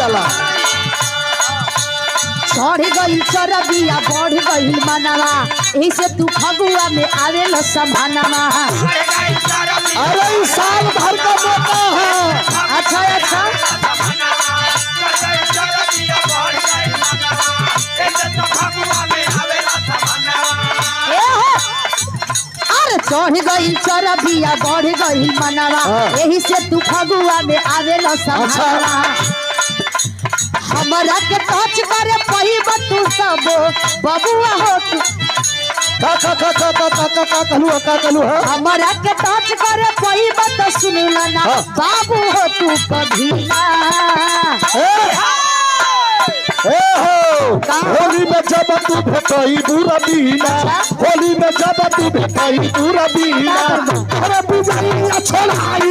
जाला। चढ़ गई चरबिया बढ़ गई मनवा यही से तू फगुआ में आवेल संभानवा। अरे साल भर का मौका है। अच्छा अच्छा अरे चढ़ गई चरबिया बढ़ गई मनवा यही से तू फगुआ में आवेल संभानवा। हमरा के टच करे पहिब तू सब बबुआ हो तू कहलू है। हमरा के टच करे पहिब तो सुनला ना बाबू हो तू कभी ना। होली में जब तू भेटई बुरा बीना, होली में जब तू भेटई बुरा बीना, अरे बुझाई छोड़ाई